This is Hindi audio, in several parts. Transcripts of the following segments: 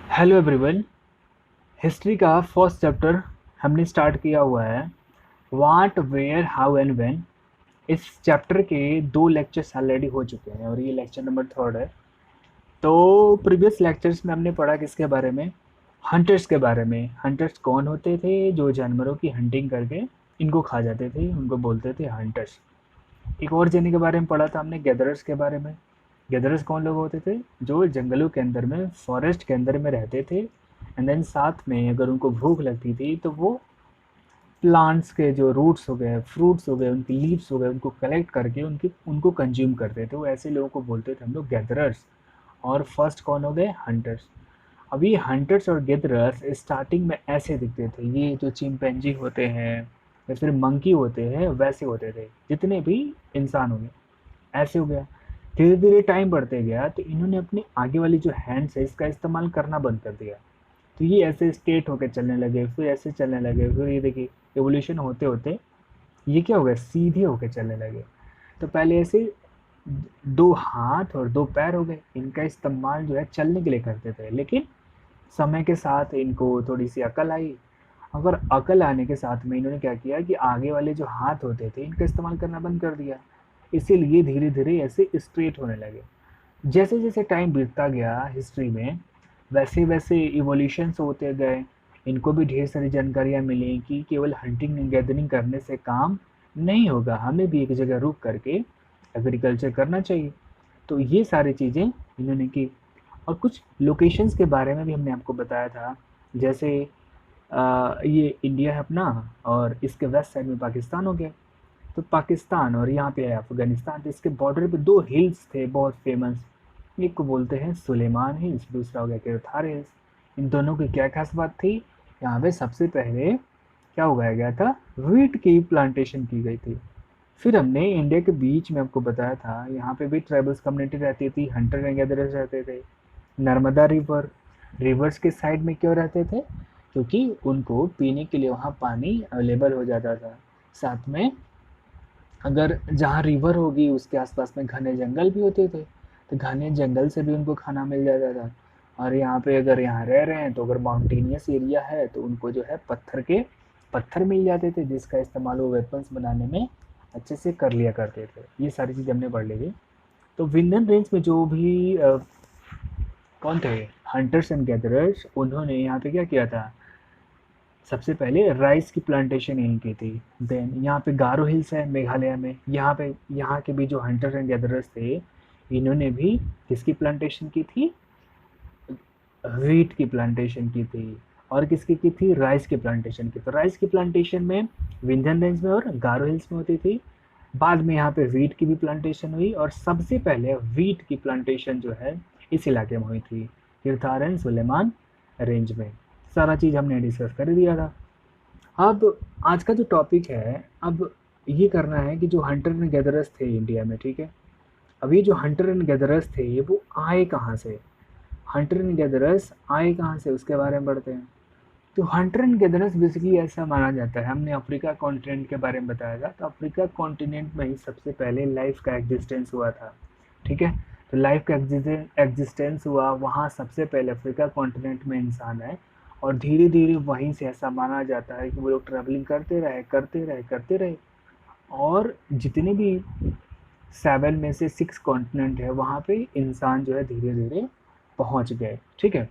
Hello everyone. हिस्ट्री का फर्स्ट चैप्टर हमने स्टार्ट किया हुआ है। What where how and when. इस चैप्टर के 2 लेक्चर्स ऑलरेडी हो चुके हैं और ये लेक्चर नंबर 3 है। तो प्रीवियस लेक्चर्स में हमने पढ़ा किसके बारे में? हंटर्स के बारे में। हंटर्स कौन होते थे? जो जानवरों की हंटिंग करके इनको खा जाते थे, उनको बोलते थे हंटर्स। एक और जने के बारे में पढ़ा था हमने, गैदरर्स के बारे में। गैदरर्स कौन लोग होते थे? जो जंगलों के अंदर में, फॉरेस्ट के अंदर में रहते थे। एंड देन साथ में अगर उनको भूख लगती थी तो वो प्लांट्स के जो रूट्स हो गए, फ्रूट्स हो गए, उनकी लीव्स हो गए, उनको कलेक्ट करके उनको कंज्यूम करते थे। वो ऐसे लोगों को बोलते थे हम लोग गैदरर्स। और फर्स्ट कौन हो गए? हंटर्स। अब ये हंटर्स और गैदरर्स स्टार्टिंग में ऐसे दिखते थे। ये जो चिंपैंजी होते हैं या फिर मंकी होते हैं वैसे होते थे, जितने भी इंसान हो गए ऐसे हो गया। धीरे धीरे टाइम बढ़ते गया तो इन्होंने अपनी आगे वाली जो हैंड्स है इसका इस्तेमाल करना बंद कर दिया। तो ये ऐसे स्ट्रेट होकर चलने लगे, फिर ऐसे चलने लगे, फिर ये देखिए एवोल्यूशन होते होते ये क्या हो गया, सीधे होकर चलने लगे। तो पहले ऐसे 2 हाथ और 2 पैर हो गए, इनका इस्तेमाल जो है चलने के लिए करते थे। लेकिन समय के साथ इनको थोड़ी सी अकल आई। अगर अकल आने के साथ में इन्होंने क्या किया कि आगे वाले जो हाथ होते थे इनका इस्तेमाल करना बंद कर दिया। इसीलिए धीरे धीरे ऐसे स्ट्रेट होने लगे। जैसे जैसे टाइम बीतता गया हिस्ट्री में, वैसे वैसे इवोल्यूशंस होते गए। इनको भी ढेर सारी जानकारियाँ मिली कि केवल हंटिंग एंड गैदरिंग करने से काम नहीं होगा, हमें भी एक जगह रुक करके एग्रीकल्चर करना चाहिए। तो ये सारी चीज़ें इन्होंने की। और कुछ लोकेशंस के बारे में भी हमने आपको बताया था। जैसे ये इंडिया है अपना, और इसके वेस्ट साइड में पाकिस्तान हो गया। तो पाकिस्तान और यहाँ पे है अफगानिस्तान। तो इसके बॉर्डर पे 2 हिल्स थे बहुत फेमस। एक को बोलते हैं सुलेमान हिल्स, दूसरा हो गया किरथार हिल्स। इन दोनों की क्या खास बात थी? यहाँ पे सबसे पहले क्या उगाया गया था? वीट की प्लांटेशन की गई थी। फिर हमने इंडिया के बीच में आपको बताया था यहाँ पे भी ट्राइबल्स कम्युनिटी रहती थी, हंटर एंड गैदरर्स रहते थे। नर्मदा रिवर, रिवर्स के साइड में क्यों रहते थे? क्योंकि उनको पीने के लिए वहाँ पानी अवेलेबल हो जाता था। साथ में अगर जहाँ रिवर होगी उसके आसपास में घने जंगल भी होते थे, तो घने जंगल से भी उनको खाना मिल जाता था। और यहाँ पे अगर यहाँ रह रहे हैं तो अगर माउंटेनियस एरिया है तो उनको जो है पत्थर मिल जाते थे, जिसका इस्तेमाल वो वेपन्स बनाने में अच्छे से कर लिया करते थे। ये सारी चीज़ हमने पढ़ ली थी। तो विंदन रेंज में जो भी कौन थे हंटर्स एंड गैदरर्स, उन्होंने यहाँ पे क्या किया था? सबसे पहले राइस की प्लांटेशन यहीं की थी। देन यहाँ पे गारो हिल्स है मेघालय में, यहाँ के भी जो हंटर्स एंड गैदरर्स थे इन्होंने भी किसकी प्लांटेशन की थी? व्हीट की प्लांटेशन की थी। और किसकी की थी? राइस की प्लांटेशन की। तो राइस की प्लांटेशन में विंध्यन रेंज में और गारो हिल्स में होती थी। बाद में यहाँ पे व्हीट की भी प्लांटेशन हुई, और सबसे पहले व्हीट की प्लांटेशन जो है इस इलाके में हुई थी, किरथार एंड सुलेमान रेंज में। सारा चीज़ हमने डिस्कस कर दिया था। अब आज का जो टॉपिक है, अब ये करना है कि जो हंटर एंड गैदरर्स थे इंडिया में, ठीक है, अब ये जो हंटर एंड गैदरर्स थे वो आए कहाँ से? हंटर एंड गैदरर्स आए कहाँ से उसके बारे में पढ़ते हैं। तो हंटर एंड गैदरर्स बेसिकली ऐसा माना जाता है, हमने अफ्रीका कॉन्टिनेंट के बारे में बताया था, तो अफ्रीका कॉन्टिनेंट में ही सबसे पहले लाइफ का एग्जिस्टेंस हुआ था। ठीक है, तो लाइफ का एग्जिस्टेंस हुआ वहाँ सबसे पहले अफ्रीका कॉन्टिनेंट में इंसान है। और धीरे धीरे वहीं से ऐसा माना जाता है कि वो लोग ट्रैवलिंग करते रहे करते रहे करते रहे, और जितने भी 7 में से 6 कॉन्टिनेंट है वहाँ पे इंसान जो है धीरे धीरे पहुँच गए। ठीक है,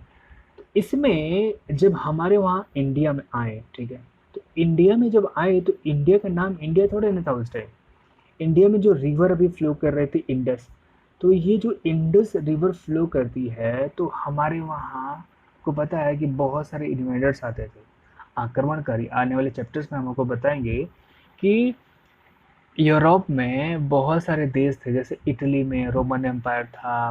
इसमें जब हमारे वहाँ इंडिया में आए, ठीक है, तो इंडिया में जब आए तो इंडिया का नाम इंडिया थोड़े ना था उस टाइम। इंडिया में जो रिवर अभी फ्लो कर रही थी इंडस, तो ये जो इंडस रिवर फ्लो करती है तो हमारे वहाँ को पता है कि बहुत सारे इन्वेडर्स आते थे, आक्रमणकारी। आने वाले चैप्टर्स में हम आपको बताएंगे कि यूरोप में बहुत सारे देश थे, जैसे इटली में रोमन एम्पायर था,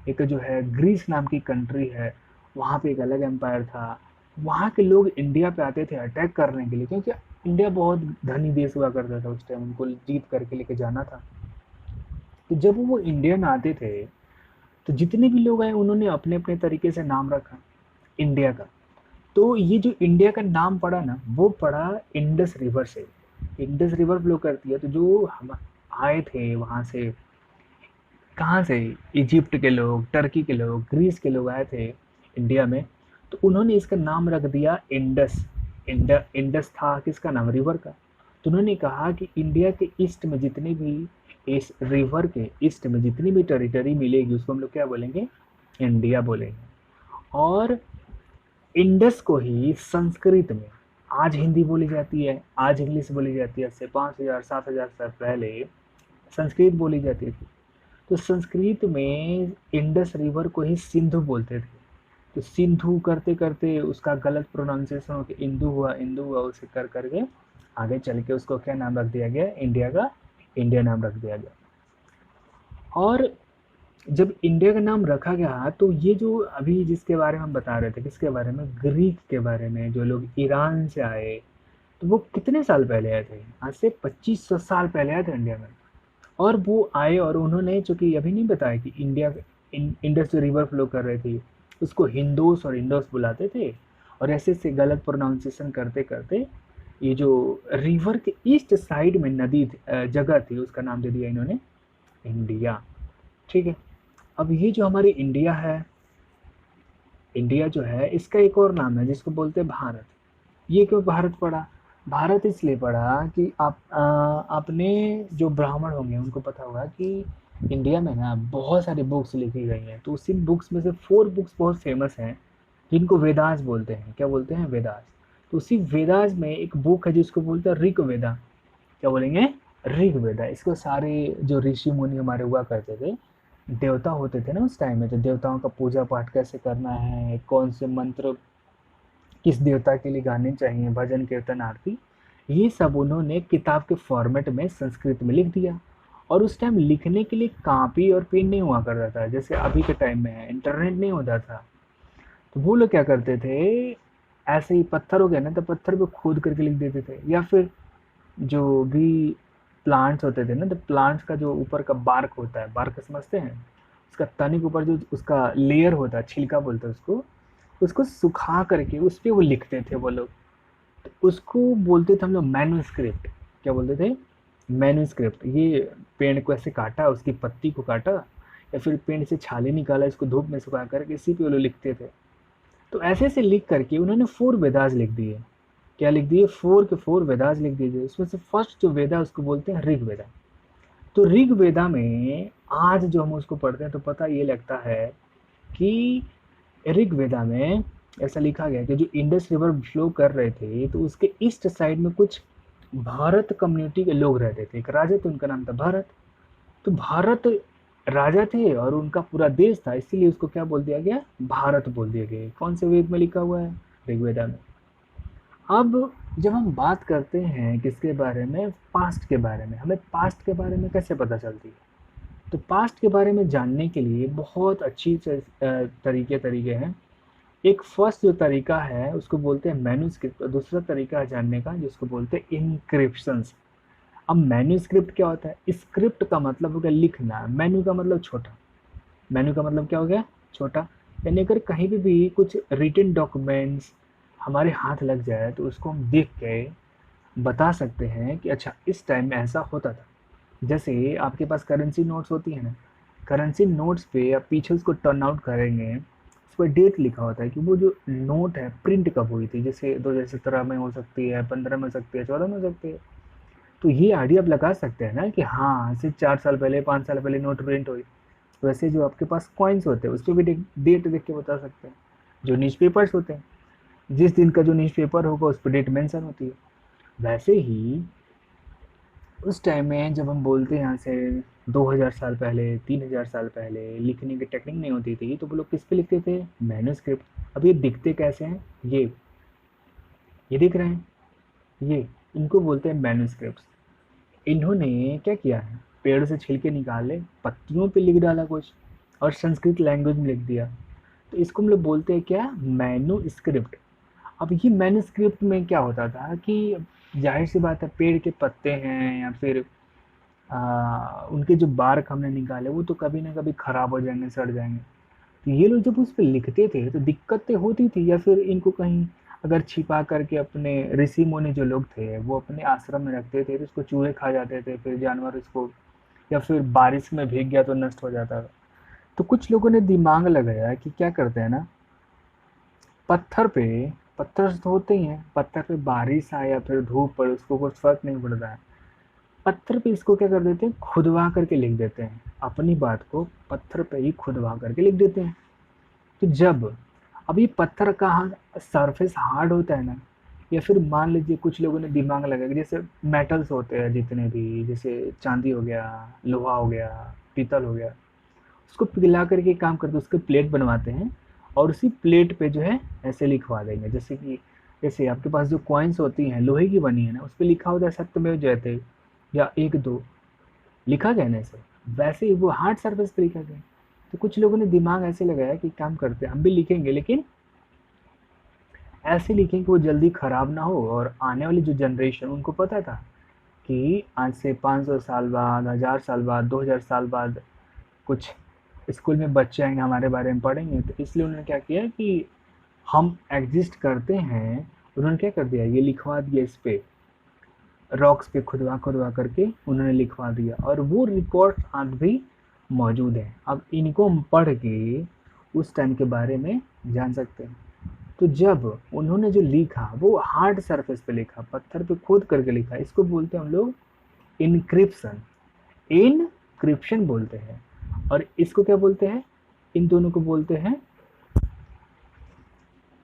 एक जो है ग्रीस नाम की कंट्री है, वहाँ पे एक अलग एम्पायर था। वहाँ के लोग इंडिया पे आते थे अटैक करने के लिए, क्योंकि इंडिया बहुत धनी देश हुआ करता था उस टाइम, उनको जीत करके लेके जाना था। तो जब वो इंडियन आते थे तो जितने भी लोग आए उन्होंने अपने अपने तरीके से नाम रखा इंडिया का। तो ये जो इंडिया का नाम पड़ा ना, वो पड़ा इंडस रिवर से। इंडस रिवर फ्लो करती है, तो जो हम आए थे वहाँ से, कहाँ से? इजिप्ट के लोग, टर्की के लोग, ग्रीस के लोग आए थे। इंडिया में, तो उन्होंने इसका नाम रख दिया इंडस। इंडस था किसका नाम, रिवर का। तो उन्होंने कहा कि इंडिया के ईस्ट में जितने भी, इस रिवर के ईस्ट में जितनी भी टेरिटरी मिलेगी उसको हम लोग क्या बोलेंगे, इंडिया बोलेंगे। और इंडस को ही संस्कृत में आज हिंदी बोली जाती है, आज इंग्लिश बोली जाती है, से 5000 7000 साल पहले संस्कृत बोली जाती थी। तो संस्कृत में इंडस रिवर को ही सिंधु बोलते थे। तो सिंधु करते करते उसका गलत प्रोनाउंसिएशन होकर इंदु हुआ, इंदु हुआ, उसे कर करके आगे चल के उसको क्या नाम रख दिया गया, इंडिया का इंडिया नाम रख दिया गया। और जब इंडिया का नाम रखा गया तो ये जो अभी जिसके बारे में हम बता रहे थे, किसके बारे में, ग्रीक के बारे में, जो लोग ईरान से आए, तो वो कितने साल पहले आए थे, आज से 2500 साल पहले आए थे इंडिया में। और वो आए और उन्होंने, चूंकि अभी नहीं बताया कि इंडिया इंडस जो रिवर फ्लो कर रही थी उसको हिंदोस और इंडोस बुलाते थे, और ऐसे से गलत प्रोनाउंसिएशन करते करते ये जो रिवर के ईस्ट साइड में नदी जगह थी उसका नाम दे दिया इन्होंने इंडिया। ठीक है। अब ये जो हमारी इंडिया है, इंडिया जो है इसका एक और नाम है जिसको बोलते हैं भारत। ये क्यों भारत पड़ा, भारत इसलिए पड़ा कि आपने जो ब्राह्मण होंगे उनको पता होगा कि इंडिया में ना बहुत सारी बुक्स लिखी गई हैं, तो उसी बुक्स में से 4 बुक्स बहुत फेमस हैं जिनको वेदास बोलते हैं। क्या बोलते हैं, वेदास। तो उसी वेदास में एक बुक है जिसको बोलते हैं ऋग वेदा। क्या बोलेंगे, ऋग वेदा। इसको सारे जो ऋषि मुनि हमारे हुआ करते थे, देवता होते थे ना उस टाइम में, तो देवताओं का पूजा पाठ कैसे करना है, कौन से मंत्र किस देवता के लिए गाने चाहिए, भजन कीर्तन आरती, ये सब उन्होंने किताब के फॉर्मेट में संस्कृत में लिख दिया। और उस टाइम लिखने के लिए कापी और पेन नहीं हुआ करता था, जैसे अभी के टाइम में है, इंटरनेट नहीं होता था। तो वो लोग क्या करते थे, ऐसे ही पत्थर हो गया ना तो पत्थर पे खोद करके लिख देते थे, या फिर जो भी प्लांट्स होते थे ना, तो प्लांट्स का जो ऊपर का बार्क होता है, बार्क समझते हैं, उसका तने के ऊपर जो उसका लेयर होता है, छिलका बोलते हैं उसको, उसको सुखा करके उस पर वो लिखते थे वो लोग। तो उसको बोलते थे हम लोग मैन्युस्क्रिप्ट। क्या बोलते थे, मैन्युस्क्रिप्ट। ये पेड़ को ऐसे काटा, उसकी पत्ती को काटा, या फिर पेड़ से छाले निकाला, इसको धूप में सुखा करके इसी पे वो लोग लिखते थे। तो ऐसे ऐसे लिख करके उन्होंने 4 वेदास लिख दिए। क्या लिख दिए, 4 के 4 वेदास लिख दीजिए। उसमें से फर्स्ट जो वेदा उसको बोलते हैं ऋग वेदा। तो ऋग वेदा में आज जो हम उसको पढ़ते हैं तो पता ये लगता है कि ऋग वेदा में ऐसा लिखा गया कि जो इंडस रिवर फ्लो कर रहे थे तो उसके ईस्ट साइड में कुछ भारत कम्युनिटी के लोग रहते थे। एक राजा थे, उनका नाम था भारत। तो भारत राजा थे और उनका पूरा देश था, इसीलिए उसको क्या बोल दिया गया, भारत बोल दिया गया। कौन से वेद में लिखा हुआ है, ऋग्वेदा में। अब जब हम बात करते हैं किसके बारे में, पास्ट के बारे में, हमें पास्ट के बारे में कैसे पता चलती है, तो पास्ट के बारे में जानने के लिए बहुत अच्छी तरीके हैं। एक फर्स्ट जो तरीका है उसको बोलते हैं मैन्युस्क्रिप्ट, और दूसरा तरीका है जानने का जिसको बोलते हैं इनक्रिप्शंस। अब मैन्युस्क्रिप्ट क्या होता है, स्क्रिप्ट का मतलब हो गया लिखना, मेन्यू का मतलब छोटा, मेन्यू का मतलब क्या हो गया, छोटा। यानी अगर कहीं भी कुछ रिटन डॉक्यूमेंट्स हमारे हाथ लग जाए तो उसको हम देख के बता सकते हैं कि अच्छा इस टाइम में ऐसा होता था। जैसे आपके पास करेंसी नोट्स होती है ना, करेंसी नोट्स पे आप पीछे उसको टर्न आउट करेंगे, उस पर डेट लिखा होता है कि वो जो नोट है प्रिंट कब हुई थी, जैसे 2017 में हो सकती है, 15 में हो सकती है, 14 में हो सकती है। तो ये आइडिया आप लगा सकते हैं ना कि हाँ सिर्फ 4 साल पहले, 5 साल पहले नोट प्रिंट हुई। वैसे जो आपके पास कॉइन्स होते हैं उस पर भी डेट देख के बता सकते हैं। जो न्यूज़पेपर्स होते हैं, जिस दिन का जो न्यूज़पेपर होगा उस पर डेट मेंशन होती है। वैसे ही उस टाइम में जब हम बोलते हैं यहाँ से 2000 साल पहले, 3000 साल पहले लिखने की टेक्निक नहीं होती थी, तो वो लोग किस पे लिखते थे, मैन्युस्क्रिप्ट। अब ये दिखते कैसे हैं, ये दिख रहे हैं, ये इनको बोलते हैं मैन्युस्क्रिप्ट्स। इन्होंने क्या किया है, पेड़ से छिलके निकाले, पत्तियों पे लिख डाला कुछ, और संस्कृत लैंग्वेज में लिख दिया। तो इसको हम लोग बोलते हैं क्या, मैन्युस्क्रिप्ट। अब ये मैन्युस्क्रिप्ट में क्या होता था कि जाहिर सी बात है, पेड़ के पत्ते हैं या फिर उनके जो बार्क हमने निकाले वो तो कभी ना कभी ख़राब हो जाएंगे, सड़ जाएंगे। तो ये लोग जब उस पर लिखते थे तो दिक्कतें होती थी, या फिर इनको कहीं अगर छिपा करके अपने ऋषि मुनि जो लोग थे वो अपने आश्रम में रखते थे तो उसको चूहे खा जाते थे, फिर जानवर इसको, या फिर बारिश में भीग गया तो नष्ट हो जाता था। तो कुछ लोगों ने दिमाग लगाया कि क्या करते हैं ना, पत्थर पे, पत्थर तो होते ही हैं, पत्थर पे बारिश आए या फिर धूप पड़े उसको कुछ फर्क नहीं पड़ता है। पत्थर पे इसको क्या कर देते हैं, खुदवा करके लिख देते हैं, अपनी बात को पत्थर पे ही खुदवा करके लिख देते हैं। तो जब अब ये पत्थर का सरफेस हार्ड होता है ना, या फिर मान लीजिए कुछ लोगों ने दिमाग लगाया कि जैसे मेटल्स होते हैं जितने भी, जैसे चांदी हो गया, लोहा हो गया, पीतल हो गया, उसको पिघला करके काम करते हैं, उसके प्लेट बनवाते हैं और उसी प्लेट पे जो है ऐसे लिखवा देंगे। जैसे कि जैसे आपके पास जो कॉइन्स होती हैं लोहे की बनी है ना, उस पर लिखा होता है सत्यमेव जयते या एक दो, लिखा गया ना ऐसे, वैसे ही वो हार्ड सरफेस पे लिखा गया। तो कुछ लोगों ने दिमाग ऐसे लगाया कि काम करते हैं हम भी लिखेंगे, लेकिन ऐसे लिखें कि वो जल्दी ख़राब ना हो और आने वाली जो जनरेशन उनको पता था कि आज से 500 साल बाद, 1000 साल बाद, 2000 साल बाद कुछ स्कूल में बच्चे आएंगे हमारे बारे में पढ़ेंगे। तो इसलिए उन्होंने क्या किया कि हम एग्जिस्ट करते हैं, उन्होंने क्या कर दिया, ये लिखवा दिया, इस पे रॉक्स पे खुदवा खुदवा करके उन्होंने लिखवा दिया और वो रिकॉर्ड आज भी मौजूद है। अब इनको हम पढ़ के उस टाइम के बारे में जान सकते हैं। तो जब उन्होंने जो लिखा वो हार्ड सरफेस पे लिखा, पत्थर पे खोद करके लिखा, इसको बोलते हैं हम लोग इनक्रिप्शन, इनक्रिप्शन बोलते हैं। और इसको क्या बोलते हैं, इन दोनों को बोलते हैं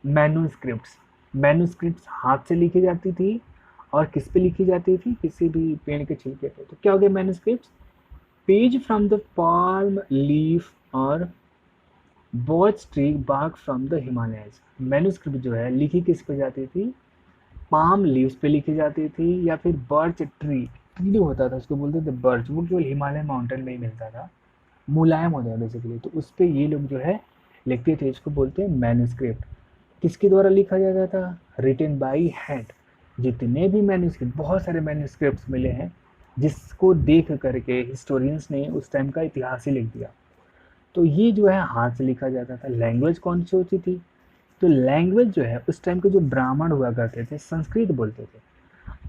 मैन्युस्क्रिप्ट्स। मैन्युस्क्रिप्ट्स हाथ से लिखी जाती थी और किस पे लिखी जाती थी, किसी भी पेड़ के छिलके पे। तो क्या हो गया manuscripts, page from the palm leaf और birch tree bark from the Himalayas. Manuscript जो है लिखी किस पे जाती थी, पाम लीव्स पे लिखी जाती थी या फिर बर्च ट्री, ट्री होता था उसको बोलते थे बर्च, वो केवल हिमालय माउंटेन में ही मिलता था, मुलायम होता है बेसिकली। तो उस पे ये लोग जो है लिखते थे, इसको बोलते हैं मैन्युस्क्रिप्ट। किसके द्वारा लिखा जाता था, रिटन बाई हैंड। जितने भी मैन्युस्क्रिप्ट, बहुत सारे मैन्युस्क्रिप्ट्स मिले हैं जिसको देख करके हिस्टोरियंस ने उस टाइम का इतिहास ही लिख दिया। तो ये जो है हाथ से लिखा जाता था। लैंग्वेज कौन सी होती थी, तो लैंग्वेज जो है उस टाइम के जो ब्राह्मण हुआ करते थे संस्कृत बोलते थे।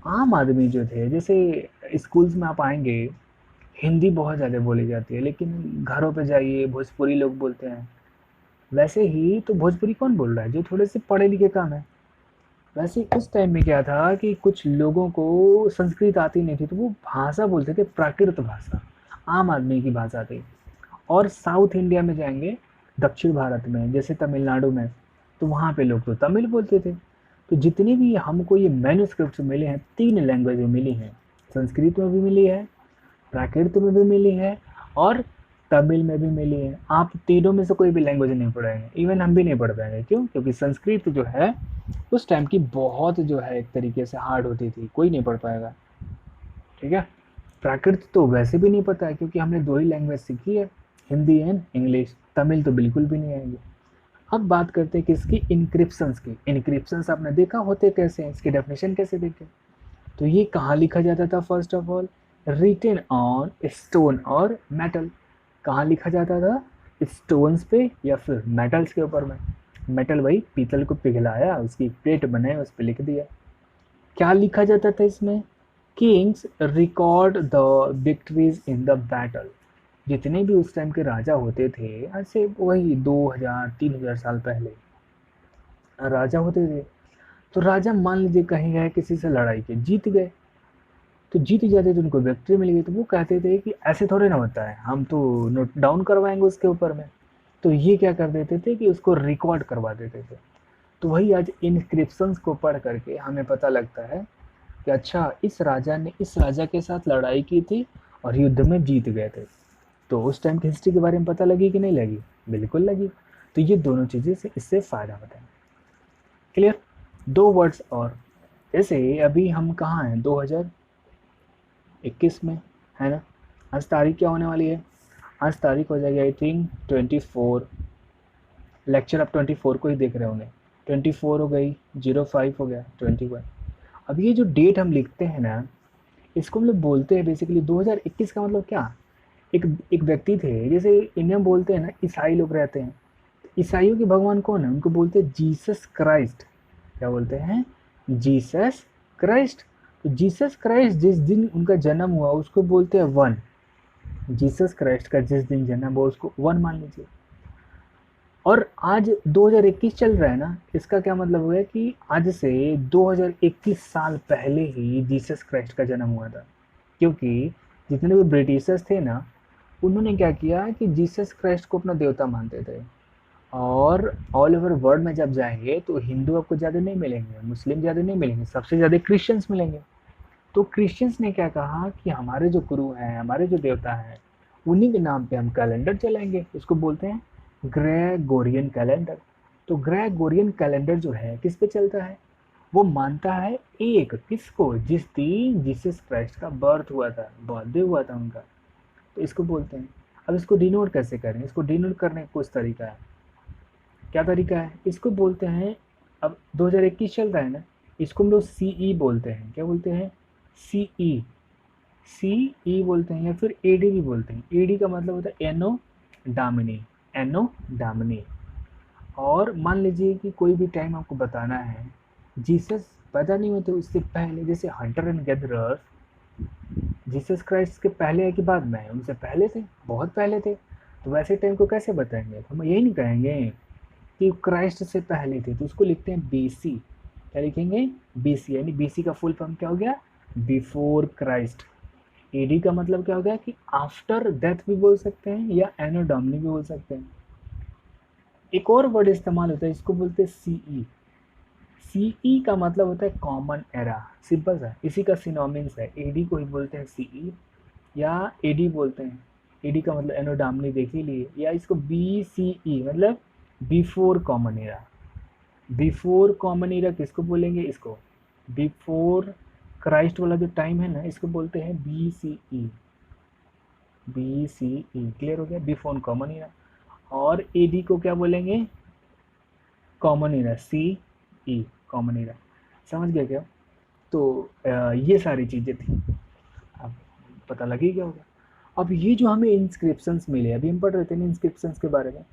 आम आदमी जो थे, जैसे स्कूल्स में आप आएंगे हिंदी बहुत ज़्यादा बोली जाती है, लेकिन घरों पे जाइए भोजपुरी लोग बोलते हैं। वैसे ही तो भोजपुरी कौन बोल रहा है, जो थोड़े से पढ़े लिखे कम है। वैसे उस टाइम में क्या था कि कुछ लोगों को संस्कृत आती नहीं थी, तो वो भाषा बोलते थे प्राकृत भाषा, आम आदमी की भाषा थी। और साउथ इंडिया में जाएंगे, दक्षिण भारत में जैसे तमिलनाडु में, तो वहाँ पे लोग तो तमिल बोलते थे। तो जितने भी हमको ये मैन्युस्क्रिप्ट्स मिले हैं, 3 लैंग्वेज में मिली हैं, संस्कृत में भी मिली है, प्राकृत में भी मिली है और तमिल में भी मिली है। आप तीनों में से कोई भी लैंग्वेज नहीं पढ़ाएंगे, इवन हम भी नहीं पढ़ पाएंगे। क्यों, क्योंकि संस्कृत जो है उस टाइम की बहुत जो है एक तरीके से हार्ड होती थी, कोई नहीं पढ़ पाएगा। ठीक है, प्राकृत तो वैसे भी नहीं पता है क्योंकि हमने 2 ही लैंग्वेज सीखी है, हिंदी एंड इंग्लिश। तमिल तो बिल्कुल भी नहीं आएंगे। अब बात करते हैं किसकी, इनक्रिप्शंस की। इनक्रिप्शंस आपने देखा होते कैसे हैं, इसकी डेफिनेशन कैसे देखें। तो ये कहाँ लिखा जाता था, first of all written on stone और मेटल। कहाँ लिखा जाता था, स्टोन्स पे या फिर मेटल्स के ऊपर में। मेटल वही पीतल को पिघलाया, उसकी प्लेट बनाई, उस पर लिख दिया। क्या लिखा जाता था इसमें, Kings record the victories in the battle. जितने भी उस टाइम के राजा होते थे, आज से वही 2000-3000 साल पहले राजा होते थे, तो राजा मान लीजिए कहीं गए किसी से लड़ाई के, जीत गए, तो जीत जाते तो उनको विक्ट्री मिल गई। तो वो कहते थे कि ऐसे थोड़े ना होता है, हम तो नोट डाउन करवाएंगे उसके ऊपर में। तो ये क्या कर देते थे कि उसको रिकॉर्ड करवा देते थे। तो वही आज इनस्क्रिप्शंस को पढ़ करके हमें पता लगता है कि अच्छा इस राजा ने इस राजा के साथ लड़ाई की थी और युद्ध में जीत गए थे। तो उस टाइम की हिस्ट्री के बारे में पता लगी कि नहीं लगी, बिल्कुल लगी। तो ये दोनों चीज़ें से इससे फ़ायदा होता है। क्लियर, 2 वर्ड्स और। जैसे अभी हम कहाँ हैं, 2021 में है ना। आज तारीख क्या होने वाली है, आज तारीख हो जाएगी आई थिंक 24। लेक्चर आप 24 को ही देख रहे होंगे। 24 हो गई, 05 हो गया, 21। अब ये जो डेट हम लिखते हैं ना, इसको हम लोग बोलते हैं बेसिकली 2021 का मतलब क्या। एक एक व्यक्ति थे, जैसे इंडिया में बोलते हैं ना ईसाई लोग रहते हैं, ईसाइयों के भगवान कौन है, उनको बोलते हैं जीसस क्राइस्ट। क्या बोलते हैं, जीसस क्राइस्ट। तो जीसस क्राइस्ट जिस दिन उनका जन्म हुआ उसको बोलते हैं 1। जीसस क्राइस्ट का जिस दिन जन्म हुआ उसको 1 मान लीजिए। और आज 2021 चल रहा है ना, इसका क्या मतलब हुआ है कि आज से 2021 साल पहले ही जीसस क्राइस्ट का जन्म हुआ था। क्योंकि जितने भी ब्रिटिशर्स थे ना, उन्होंने क्या किया कि जीसस क्राइस्ट को अपना देवता मानते थे। और ऑल ओवर वर्ल्ड में जब जाएंगे तो हिंदू आपको ज़्यादा नहीं मिलेंगे, मुस्लिम ज़्यादा नहीं मिलेंगे, सबसे ज़्यादा क्रिश्चियंस मिलेंगे। तो क्रिश्चियंस ने क्या कहा कि हमारे जो गुरु हैं, हमारे जो देवता हैं, उन्हीं के नाम पे हम कैलेंडर चलाएंगे। इसको बोलते हैं ग्रेगोरियन कैलेंडर। तो ग्रेगोरियन कैलेंडर जो है किस पे चलता है? वो मानता है एक किसको, जिस दिन जीसस क्राइस्ट का बर्थ हुआ था, बर्थडे हुआ था उनका। तो इसको बोलते हैं। अब इसको डिनोट कैसे करें? इसको डिनोट करने का कुछ तरीका है। क्या तरीका है? इसको बोलते हैं, अब 2021 चल रहा है ना, इसको हम लोग CE बोलते हैं। क्या बोलते हैं? CE। CE बोलते हैं या फिर AD भी बोलते हैं। AD का मतलब होता है एनो डामिनी। एनो डामिनी। और मान लीजिए कि कोई भी टाइम आपको बताना है, जीसस पैदा नहीं होते उससे पहले, जैसे Hunter and gatherers Jesus Christ के पहले है कि बाद में है? उनसे पहले थे, बहुत पहले थे। तो वैसे टाइम को कैसे बताएंगे? हम यही नहीं कहेंगे कि क्राइस्ट से पहले थे, तो उसको लिखते हैं BC। क्या लिखेंगे? BC। यानी BC का फुल फॉर्म क्या हो गया? Before Christ. AD का मतलब क्या हो गया कि आफ्टर डेथ भी बोल सकते हैं या एनो डोमिनी भी बोल सकते हैं। एक और वर्ड इस्तेमाल होता है, इसको बोलते हैं CE। CE का मतलब होता है कॉमन एरा। सिंपल सा, इसी का सिनोनिम्स है। AD को ही बोलते हैं CE या AD बोलते हैं। AD का मतलब एनो डोमिनी देख ही लिए, या इसको BCE मतलब before common era. Before common era किसको बोलेंगे? इसको बिफोर क्राइस्ट वाला जो टाइम है ना, इसको बोलते हैं BCE। BCE क्लियर हो गया? Before common era. और AD को क्या बोलेंगे? Common era. CE common era. समझ गया क्या? तो ये सारी चीज़ें थी। अब पता लगी क्या होगा? अब ये जो हमें इंस्क्रिप्शंस मिले, अभी हम पढ़ रहे थे ना इंस्क्रिप्शंस के बारे में।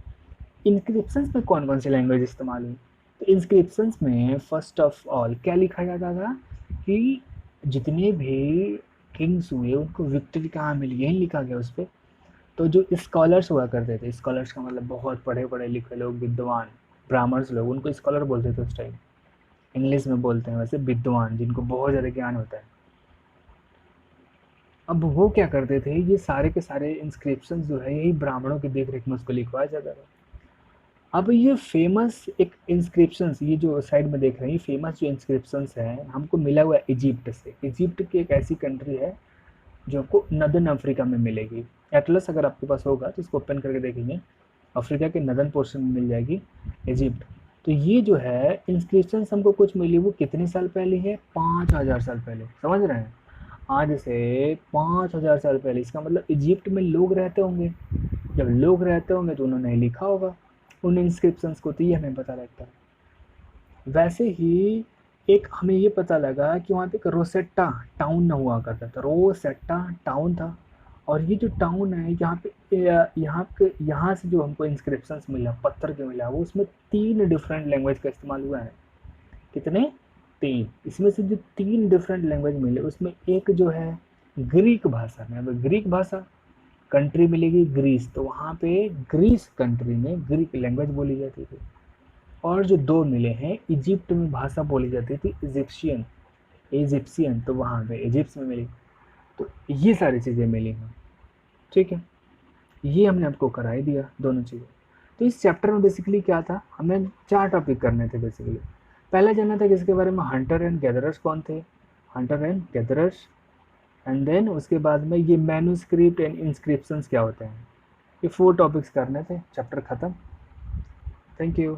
इंस्क्रिप्शंस में कौन कौन सी लैंग्वेज इस्तेमाल हुई? तो इंस्क्रिप्शंस में फर्स्ट ऑफ ऑल क्या लिखा जाता था कि जितने भी किंग्स हुए उनको विक्ट्री कहाँ मिली, यही लिखा गया उस पर। तो जो स्कॉलर्स हुआ करते थे, स्कॉलर्स का मतलब बहुत पढ़े पढ़े लिखे लोग, विद्वान ब्राह्मण्स लोग, उनको स्कॉलर बोलते थे उस टाइम। इंग्लिश में बोलते हैं वैसे विद्वान, जिनको बहुत ज़्यादा ज्ञान होता है। अब वो क्या करते थे, ये सारे के सारे इंस्क्रिप्शन जो है यही ब्राह्मणों की देख रेख में उसको लिखवाया जाता था। अब ये फेमस एक इंस्क्रिप्शंस, ये जो साइड में देख रहे हैं, फेमस जो इंस्क्रिप्शंस हैं हमको मिला हुआ है इजिप्ट से। इजिप्ट की एक ऐसी कंट्री है जो आपको नदर्न अफ्रीका में मिलेगी। एटलस अगर आपके पास होगा तो इसको ओपन करके देखेंगे, अफ्रीका के नदर्न पोर्शन में मिल जाएगी इजिप्ट। तो ये जो है इंस्क्रिप्शंस हमको कुछ मिली, वो कितने साल पहले है? 5000 साल पहले। समझ रहे हैं? आज से 5000 साल पहले। इसका मतलब इजिप्ट में लोग रहते होंगे। जब लोग रहते होंगे तो उन्होंने लिखा होगा उन इंस्क्रिप्शंस को, तो ये हमें पता लगता है। वैसे ही एक हमें ये पता लगा कि वहाँ पे एक रोसेट्टा टाउन हुआ करता था। रोसेट्टा टाउन था। और ये जो टाउन है यहाँ से जो हमको इंस्क्रिप्शंस मिला, पत्थर के मिला, वो उसमें 3 डिफरेंट लैंग्वेज का इस्तेमाल हुआ है। कितने? 3। इसमें से जो 3 डिफरेंट लैंग्वेज मिले उसमें एक जो है ग्रीक भाषा में। अब ग्रीक भाषा कंट्री मिलेगी ग्रीस, तो वहाँ पे ग्रीस कंट्री में ग्रीक लैंग्वेज बोली जाती थी। और जो 2 मिले हैं, इजिप्ट में भाषा बोली जाती थी इजिप्शियन। इजिप्शियन तो वहाँ पे इजिप्ट में मिली। तो ये सारी चीज़ें मिली हैं। ठीक है, ये हमने आपको करा ही दिया दोनों चीज़ें। तो इस चैप्टर में बेसिकली क्या था, हमें 4 टॉपिक करने थे बेसिकली। पहला जानना था किसके बारे में? हंटर एंड गैदरर्स कौन थे, hunter and gatherers. And then उसके बाद में ये मैन्यूस्क्रिप्ट एंड इंस्क्रिप्शंस क्या होते हैं। ये 4 टॉपिक्स करने थे, चैप्टर ख़त्म। Thank you.